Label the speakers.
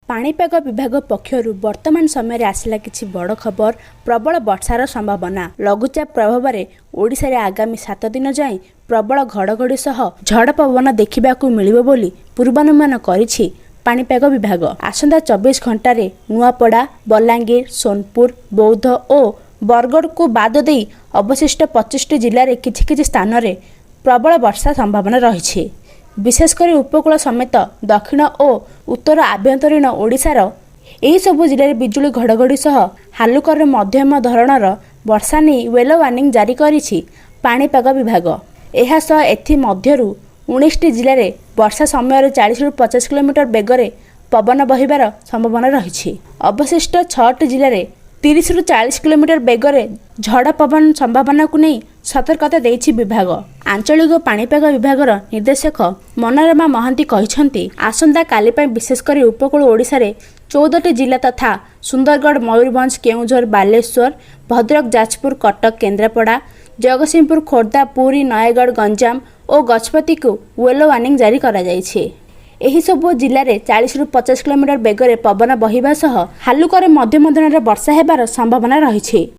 Speaker 1: पाणीपाग विभाग पक्षरु वर्तमान समय आसला किछि बड़ खबर। प्रबल वर्षार संभावना। लघुचाप प्रभाव में ओडिशा रे आगामी 7 दिन जाए प्रबल घड़घड़ी सह झड़ पवन देखिबाकू मिलिबो बोली पूर्वानुमान करिछि पाणीपाग विभाग। आसंता 24 घंटा नुआपड़ा, बलांगीर, सोनपुर, बौद्ध और बरगढ़ को बाद दे अवशिष्ट 25 जिले में किछि स्थान में प्रबल वर्षा संभावना रही। विशेषकर उपकूल समेत दक्षिण और उत्तर आभ्यंतरीण ओडिशार यही सबु जिले में बिजुली घड़घड़ी सह हालुकर मध्यम धरणर वर्षा नहीं येलो वार्निंग जारी करिछि पाणीपाग विभाग। एहा सह एथि मध्यरु 19 जिले में वर्षा समय 40 ରୁ 50 किलोमीटर बेगरे पवन बहिबार संभावना रही। अवशिष्ट 6 जिले में 30 ରୁ 40 किलोमीटर बेगरे झड़ पवन संभावना को नहीं सतर्कता देछि विभाग। आंचलिक पाणीपाग विभाग निर्देशक मनोरमा महांती कहिसंती आसंता काली पय विशेषकर उपकूल ओडिशा रे 14टी जिला तथा सुंदरगढ़, मयूरभंज, केउझर, बालेश्वर, भद्रक, जाजपुर, कटक, केन्द्रापड़ा, जगतसिंहपुर, खोर्धा, पुरी, नयगढ़, गंजाम और गजपति को येलो वार्निंग जारी करा जायछि। एही सबु जिले में 40 ରୁ 50 किलोमीटर बेगरे पवन बहिबा सह हालुकर मध्यम धरणर वर्षा हेबार संभावना रही।